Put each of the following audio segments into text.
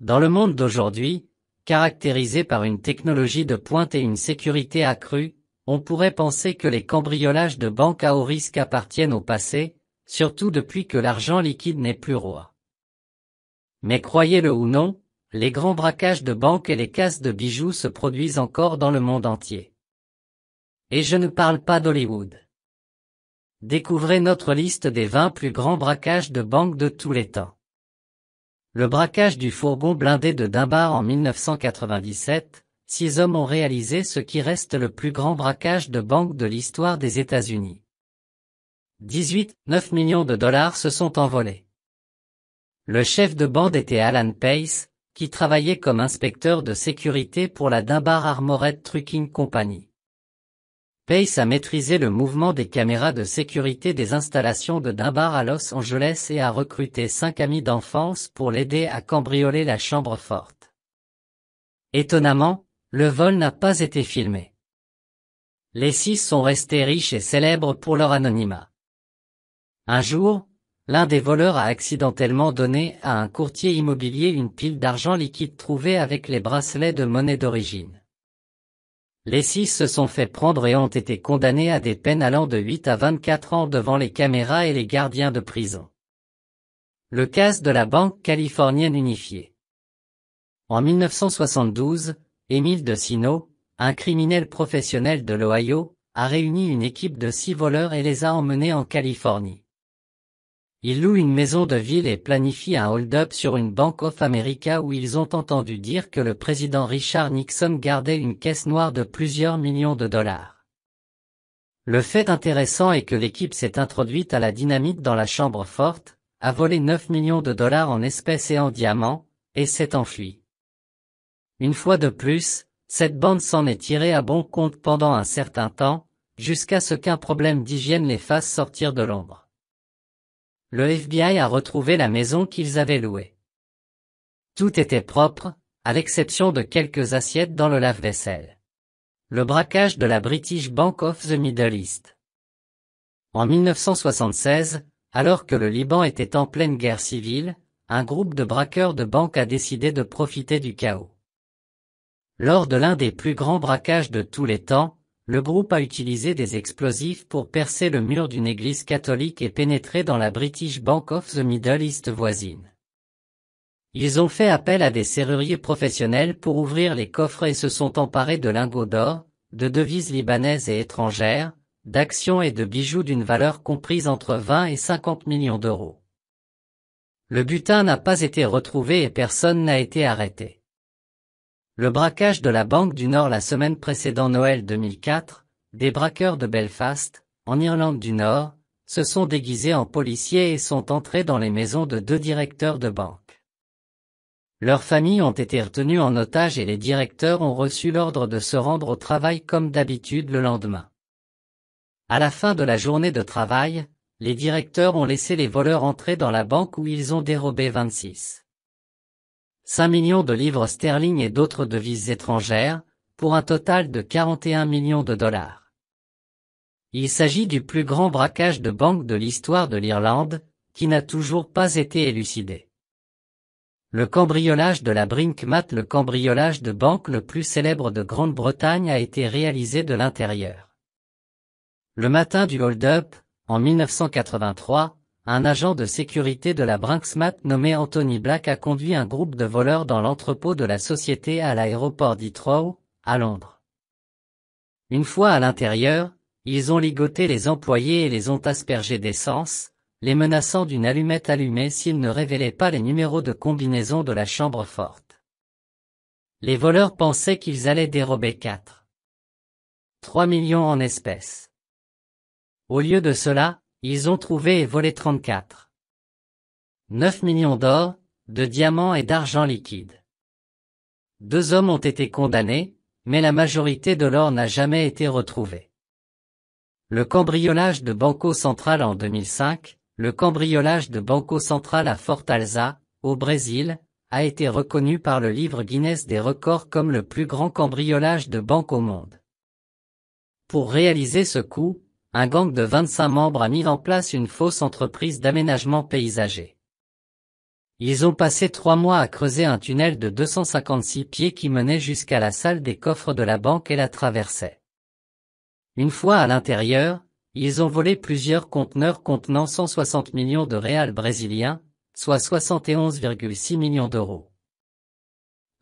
Dans le monde d'aujourd'hui, caractérisé par une technologie de pointe et une sécurité accrue, on pourrait penser que les cambriolages de banques à haut risque appartiennent au passé, surtout depuis que l'argent liquide n'est plus roi. Mais croyez-le ou non, les grands braquages de banques et les casses de bijoux se produisent encore dans le monde entier. Et je ne parle pas d'Hollywood. Découvrez notre liste des 20 plus grands braquages de banques de tous les temps. Le braquage du fourgon blindé de Dunbar en 1997, 6 hommes ont réalisé ce qui reste le plus grand braquage de banque de l'histoire des États-Unis. 9 millions de dollars se sont envolés. Le chef de bande était Alan Pace, qui travaillait comme inspecteur de sécurité pour la Dunbar Armored Trucking Company. Pace a maîtrisé le mouvement des caméras de sécurité des installations de Dunbar à Los Angeles et a recruté 5 amis d'enfance pour l'aider à cambrioler la chambre forte. Étonnamment, le vol n'a pas été filmé. Les 6 sont restés riches et célèbres pour leur anonymat. Un jour, l'un des voleurs a accidentellement donné à un courtier immobilier une pile d'argent liquide trouvée avec les bracelets de monnaie d'origine. Les 6 se sont fait prendre et ont été condamnés à des peines allant de 8 à 24 ans devant les caméras et les gardiens de prison. Le cas de la Banque californienne unifiée. En 1972, Émile DeCino, un criminel professionnel de l'Ohio, a réuni une équipe de 6 voleurs et les a emmenés en Californie. Ils louent une maison de ville et planifient un hold-up sur une Bank of America où ils ont entendu dire que le président Richard Nixon gardait une caisse noire de plusieurs millions de dollars. Le fait intéressant est que l'équipe s'est introduite à la dynamite dans la chambre forte, a volé 9 millions de dollars en espèces et en diamants, et s'est enfuie. Une fois de plus, cette bande s'en est tirée à bon compte pendant un certain temps, jusqu'à ce qu'un problème d'hygiène les fasse sortir de l'ombre. Le FBI a retrouvé la maison qu'ils avaient louée. Tout était propre, à l'exception de quelques assiettes dans le lave-vaisselle. Le braquage de la British Bank of the Middle East. En 1976, alors que le Liban était en pleine guerre civile, un groupe de braqueurs de banques a décidé de profiter du chaos. Lors de l'un des plus grands braquages de tous les temps, le groupe a utilisé des explosifs pour percer le mur d'une église catholique et pénétrer dans la British Bank of the Middle East voisine. Ils ont fait appel à des serruriers professionnels pour ouvrir les coffres et se sont emparés de lingots d'or, de devises libanaises et étrangères, d'actions et de bijoux d'une valeur comprise entre 20 et 50 millions d'euros. Le butin n'a pas été retrouvé et personne n'a été arrêté. Le braquage de la Banque du Nord la semaine précédant Noël 2004, des braqueurs de Belfast, en Irlande du Nord, se sont déguisés en policiers et sont entrés dans les maisons de 2 directeurs de banque. Leurs familles ont été retenues en otage et les directeurs ont reçu l'ordre de se rendre au travail comme d'habitude le lendemain. À la fin de la journée de travail, les directeurs ont laissé les voleurs entrer dans la banque où ils ont dérobé 5 millions de livres sterling et d'autres devises étrangères, pour un total de 41 millions de dollars. Il s'agit du plus grand braquage de banque de l'histoire de l'Irlande, qui n'a toujours pas été élucidé. Le cambriolage de la Brinkmat. Le cambriolage de banque le plus célèbre de Grande-Bretagne a été réalisé de l'intérieur. Le matin du hold-up, en 1983, un agent de sécurité de la Brinkmat nommé Anthony Black a conduit un groupe de voleurs dans l'entrepôt de la société à l'aéroport d'Heathrow, à Londres. Une fois à l'intérieur, ils ont ligoté les employés et les ont aspergés d'essence, les menaçant d'une allumette allumée s'ils ne révélaient pas les numéros de combinaison de la chambre forte. Les voleurs pensaient qu'ils allaient dérober 3 millions en espèces. Au lieu de cela, ils ont trouvé et volé 9 millions d'or, de diamants et d'argent liquide. 2 hommes ont été condamnés, mais la majorité de l'or n'a jamais été retrouvée. Le cambriolage de Banco Central en 2005, le cambriolage de Banco Central à Fortaleza, au Brésil, a été reconnu par le livre Guinness des records comme le plus grand cambriolage de banque au monde. Pour réaliser ce coup, un gang de 25 membres a mis en place une fausse entreprise d'aménagement paysager. Ils ont passé 3 mois à creuser un tunnel de 256 pieds qui menait jusqu'à la salle des coffres de la banque et la traversait. Une fois à l'intérieur, ils ont volé plusieurs conteneurs contenant 160 millions de réals brésiliens, soit 71,6 millions d'euros.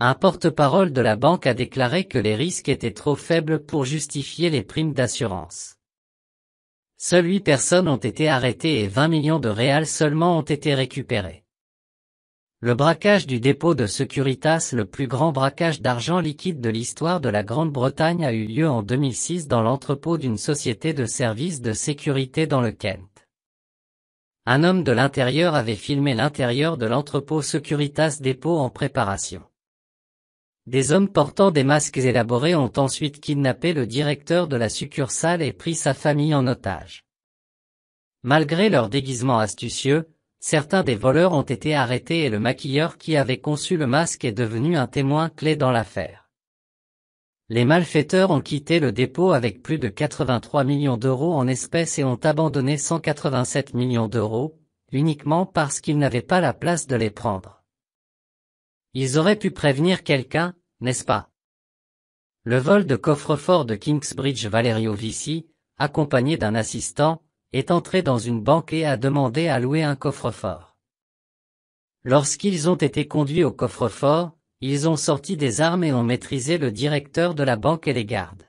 Un porte-parole de la banque a déclaré que les risques étaient trop faibles pour justifier les primes d'assurance. Seules 8 personnes ont été arrêtées et 20 millions de réals seulement ont été récupérés. Le braquage du dépôt de Securitas, le plus grand braquage d'argent liquide de l'histoire de la Grande-Bretagne, a eu lieu en 2006 dans l'entrepôt d'une société de services de sécurité dans le Kent. Un homme de l'intérieur avait filmé l'intérieur de l'entrepôt Securitas Dépôt en préparation. Des hommes portant des masques élaborés ont ensuite kidnappé le directeur de la succursale et pris sa famille en otage. Malgré leur déguisement astucieux, certains des voleurs ont été arrêtés et le maquilleur qui avait conçu le masque est devenu un témoin clé dans l'affaire. Les malfaiteurs ont quitté le dépôt avec plus de 83 millions d'euros en espèces et ont abandonné 187 millions d'euros, uniquement parce qu'ils n'avaient pas la place de les prendre. Ils auraient pu prévenir quelqu'un, n'est-ce pas? Le vol de coffre-fort de Kingsbridge Valerio Vici, accompagné d'un assistant, est entré dans une banque et a demandé à louer un coffre-fort. Lorsqu'ils ont été conduits au coffre-fort, ils ont sorti des armes et ont maîtrisé le directeur de la banque et les gardes.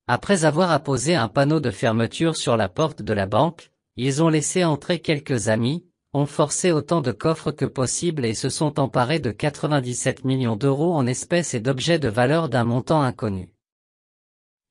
Après avoir apposé un panneau de fermeture sur la porte de la banque, ils ont laissé entrer quelques amis, ont forcé autant de coffres que possible et se sont emparés de 97 millions d'euros en espèces et d'objets de valeur d'un montant inconnu.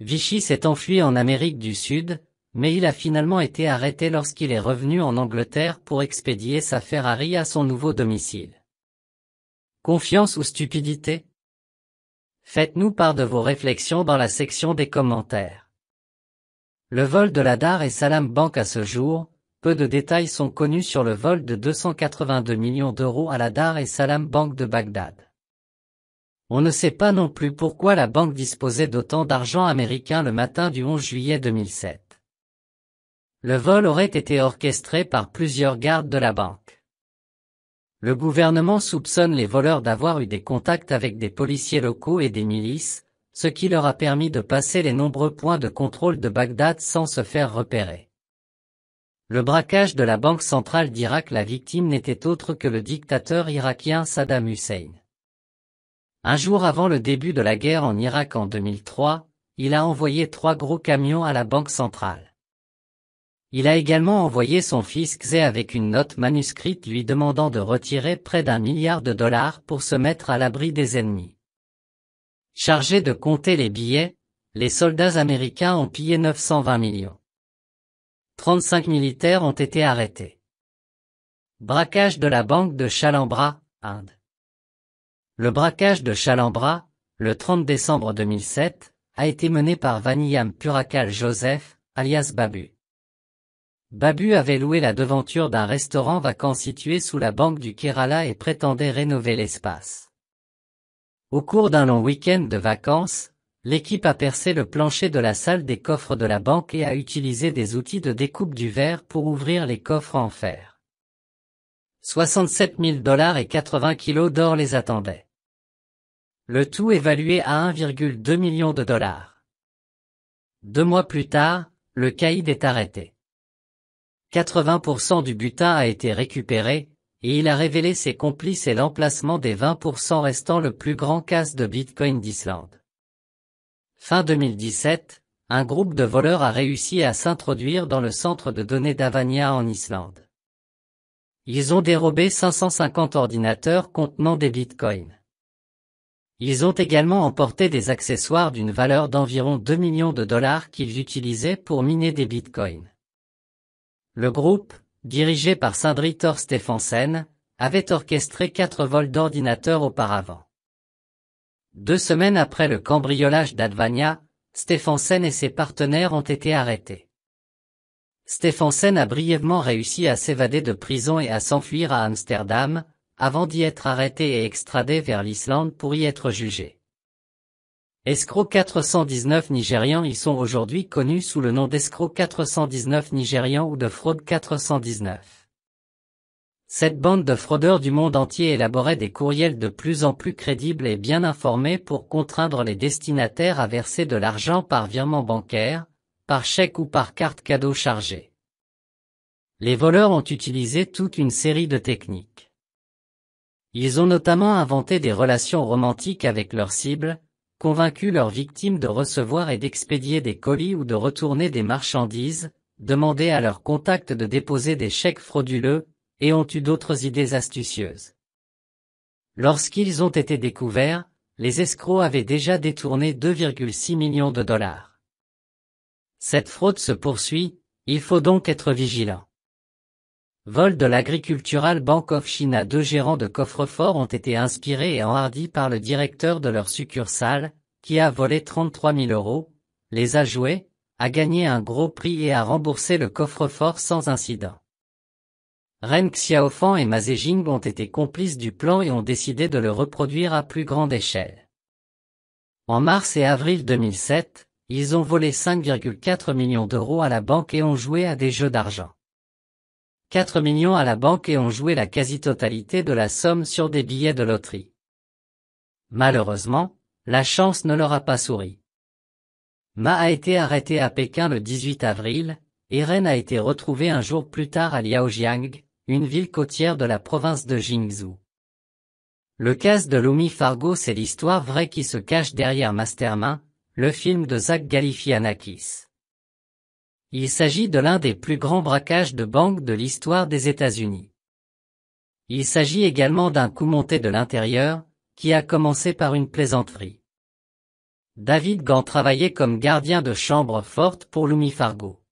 Vichy s'est enfui en Amérique du Sud, mais il a finalement été arrêté lorsqu'il est revenu en Angleterre pour expédier sa Ferrari à son nouveau domicile. Confiance ou stupidité? Faites-nous part de vos réflexions dans la section des commentaires. Le vol de la Dar es Salaam Bank à ce jour, peu de détails sont connus sur le vol de 282 millions d'euros à la Dar es Salaam Bank de Bagdad. On ne sait pas non plus pourquoi la banque disposait d'autant d'argent américain le matin du 11 juillet 2007. Le vol aurait été orchestré par plusieurs gardes de la banque. Le gouvernement soupçonne les voleurs d'avoir eu des contacts avec des policiers locaux et des milices, ce qui leur a permis de passer les nombreux points de contrôle de Bagdad sans se faire repérer. Le braquage de la Banque centrale d'Irak, la victime n'était autre que le dictateur irakien Saddam Hussein. Un jour avant le début de la guerre en Irak en 2003, il a envoyé 3 gros camions à la Banque centrale. Il a également envoyé son fils Xé avec une note manuscrite lui demandant de retirer près d'1 milliard de dollars pour se mettre à l'abri des ennemis. Chargés de compter les billets, les soldats américains ont pillé 920 millions. 35 militaires ont été arrêtés. Braquage de la banque de Chalambra, Inde. Le braquage de Chalambra, le 30 décembre 2007, a été mené par Vaniyam Purakal Joseph, alias Babu. Babu avait loué la devanture d'un restaurant vacant situé sous la banque du Kerala et prétendait rénover l'espace. Au cours d'un long week-end de vacances, l'équipe a percé le plancher de la salle des coffres de la banque et a utilisé des outils de découpe du verre pour ouvrir les coffres en fer. 67 000 $ et 80 kilos d'or les attendaient. Le tout évalué à 1,2 million de dollars. 2 mois plus tard, le caïd est arrêté. 80% du butin a été récupéré, et il a révélé ses complices et l'emplacement des 20% restants le plus grand casse de Bitcoin d'Islande. Fin 2017, un groupe de voleurs a réussi à s'introduire dans le centre de données d'Avania en Islande. Ils ont dérobé 550 ordinateurs contenant des bitcoins. Ils ont également emporté des accessoires d'une valeur d'environ 2 millions de dollars qu'ils utilisaient pour miner des bitcoins. Le groupe, dirigé par Sindri Thor Stephensen, avait orchestré 4 vols d'ordinateurs auparavant. 2 semaines après le cambriolage d'Advania, Stephensen et ses partenaires ont été arrêtés. Stephensen a brièvement réussi à s'évader de prison et à s'enfuir à Amsterdam, avant d'y être arrêté et extradé vers l'Islande pour y être jugé. Escrocs 419 Nigérians y sont aujourd'hui connus sous le nom d'escrocs 419 Nigérians ou de fraude 419. Cette bande de fraudeurs du monde entier élaborait des courriels de plus en plus crédibles et bien informés pour contraindre les destinataires à verser de l'argent par virement bancaire, par chèque ou par carte cadeau chargée. Les voleurs ont utilisé toute une série de techniques. Ils ont notamment inventé des relations romantiques avec leurs cibles, convaincu leurs victimes de recevoir et d'expédier des colis ou de retourner des marchandises, demandé à leurs contacts de déposer des chèques frauduleux, et ont eu d'autres idées astucieuses. Lorsqu'ils ont été découverts, les escrocs avaient déjà détourné 2,6 millions de dollars. Cette fraude se poursuit, il faut donc être vigilant. Vol de l'Agricultural Bank of China. 2 gérants de coffre-fort ont été inspirés et enhardis par le directeur de leur succursale, qui a volé 33 000 €, les a joués, a gagné un gros prix et a remboursé le coffre-fort sans incident. Ren Xiaofan et Ma Zejing ont été complices du plan et ont décidé de le reproduire à plus grande échelle. En mars et avril 2007, ils ont volé 5,4 millions d'euros à la banque et ont joué à des jeux d'argent. 4 millions à la banque et ont joué la quasi-totalité de la somme sur des billets de loterie. Malheureusement, la chance ne leur a pas souri. Ma a été arrêté à Pékin le 18 avril, et Ren a été retrouvé un jour plus tard à Liaojiang, une ville côtière de la province de Jingzhou. Le cas de Lumi Fargo, c'est l'histoire vraie qui se cache derrière Mastermind, le film de Zach Galifianakis. Il s'agit de l'un des plus grands braquages de banque de l'histoire des États-Unis. Il s'agit également d'un coup monté de l'intérieur, qui a commencé par une plaisanterie. David Gant travaillait comme gardien de chambre forte pour Lumi Fargo.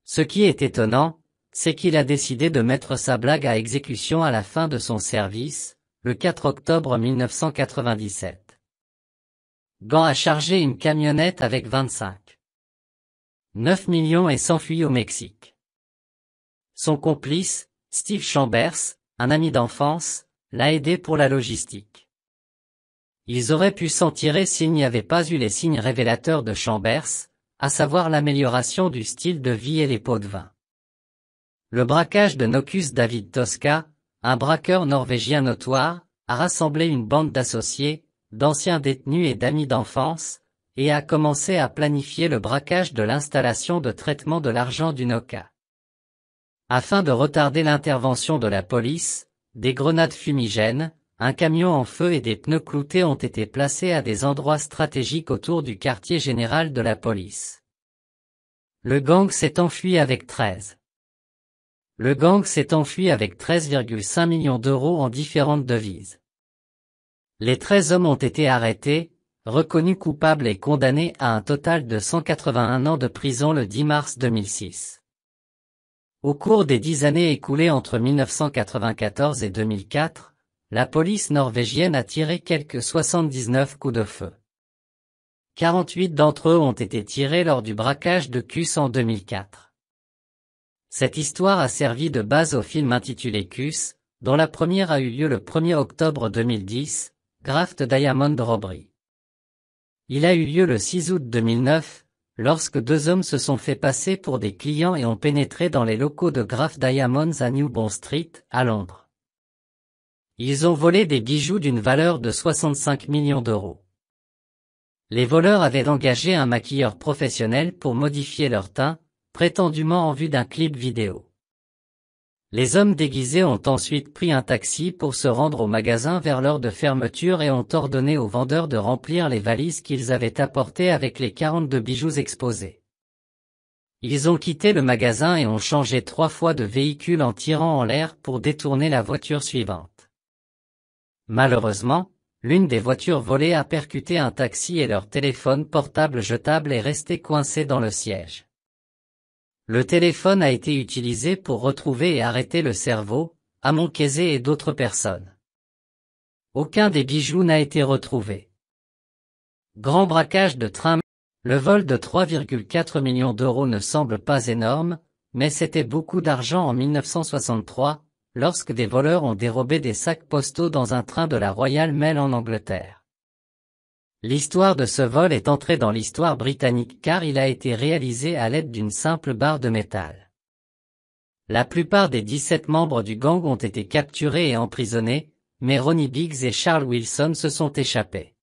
Ce qui est étonnant, c'est qu'il a décidé de mettre sa blague à exécution à la fin de son service, le 4 octobre 1997. Gant a chargé une camionnette avec 9 millions et s'enfuit au Mexique. Son complice, Steve Chambers, un ami d'enfance, l'a aidé pour la logistique. Ils auraient pu s'en tirer s'il n'y avait pas eu les signes révélateurs de Chambers, à savoir l'amélioration du style de vie et les pots de vin. Le braquage de Nokus David Tosca, un braqueur norvégien notoire, a rassemblé une bande d'associés, d'anciens détenus et d'amis d'enfance, et a commencé à planifier le braquage de l'installation de traitement de l'argent du Noka. Afin de retarder l'intervention de la police, des grenades fumigènes, un camion en feu et des pneus cloutés ont été placés à des endroits stratégiques autour du quartier général de la police. Le gang s'est enfui avec 13,5 millions d'euros en différentes devises. Les 13 hommes ont été arrêtés, reconnus coupables et condamnés à un total de 181 ans de prison le 10 mars 2006. Au cours des 10 années écoulées entre 1994 et 2004, la police norvégienne a tiré quelques 79 coups de feu. 48 d'entre eux ont été tirés lors du braquage de Kus en 2004. Cette histoire a servi de base au film intitulé Kus, dont la première a eu lieu le 1er octobre 2010, Graft Diamond Robbery. Il a eu lieu le 6 août 2009, lorsque 2 hommes se sont fait passer pour des clients et ont pénétré dans les locaux de Graft Diamonds à New Bond Street, à Londres. Ils ont volé des bijoux d'une valeur de 65 millions d'euros. Les voleurs avaient engagé un maquilleur professionnel pour modifier leur teint, prétendument en vue d'un clip vidéo. Les hommes déguisés ont ensuite pris un taxi pour se rendre au magasin vers l'heure de fermeture et ont ordonné aux vendeurs de remplir les valises qu'ils avaient apportées avec les 42 bijoux exposés. Ils ont quitté le magasin et ont changé 3 fois de véhicule en tirant en l'air pour détourner la voiture suivante. Malheureusement, l'une des voitures volées a percuté un taxi et leur téléphone portable jetable est resté coincé dans le siège. Le téléphone a été utilisé pour retrouver et arrêter le cerveau, Amon Kézé et d'autres personnes. Aucun des bijoux n'a été retrouvé. Grand braquage de train. Le vol de 3,4 millions d'euros ne semble pas énorme, mais c'était beaucoup d'argent en 1963, lorsque des voleurs ont dérobé des sacs postaux dans un train de la Royal Mail en Angleterre. L'histoire de ce vol est entrée dans l'histoire britannique car il a été réalisé à l'aide d'une simple barre de métal. La plupart des 17 membres du gang ont été capturés et emprisonnés, mais Ronnie Biggs et Charles Wilson se sont échappés.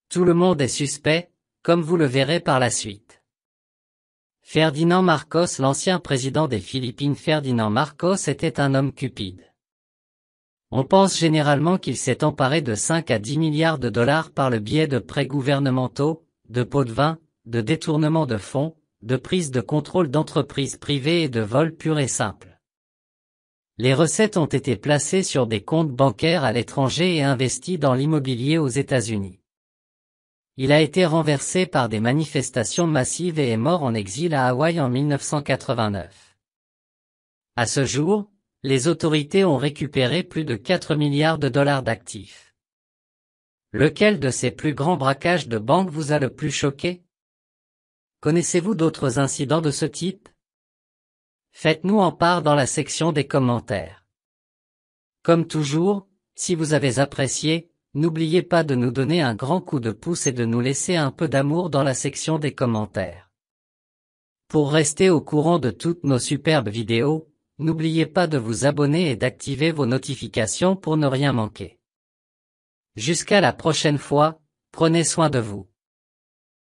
Tout le monde est suspect, comme vous le verrez par la suite. Ferdinand Marcos. L'ancien président des Philippines Ferdinand Marcos était un homme cupide. On pense généralement qu'il s'est emparé de 5 à 10 milliards de dollars par le biais de prêts gouvernementaux, de pots de vin, de détournement de fonds, de prise de contrôle d'entreprises privées et de vols purs et simples. Les recettes ont été placées sur des comptes bancaires à l'étranger et investies dans l'immobilier aux États-Unis. Il a été renversé par des manifestations massives et est mort en exil à Hawaï en 1989. À ce jour, les autorités ont récupéré plus de 4 milliards de dollars d'actifs. Lequel de ces plus grands braquages de banque vous a le plus choqué? Connaissez-vous d'autres incidents de ce type? Faites-nous en part dans la section des commentaires. Comme toujours, si vous avez apprécié, n'oubliez pas de nous donner un grand coup de pouce et de nous laisser un peu d'amour dans la section des commentaires. Pour rester au courant de toutes nos superbes vidéos, n'oubliez pas de vous abonner et d'activer vos notifications pour ne rien manquer. Jusqu'à la prochaine fois, prenez soin de vous.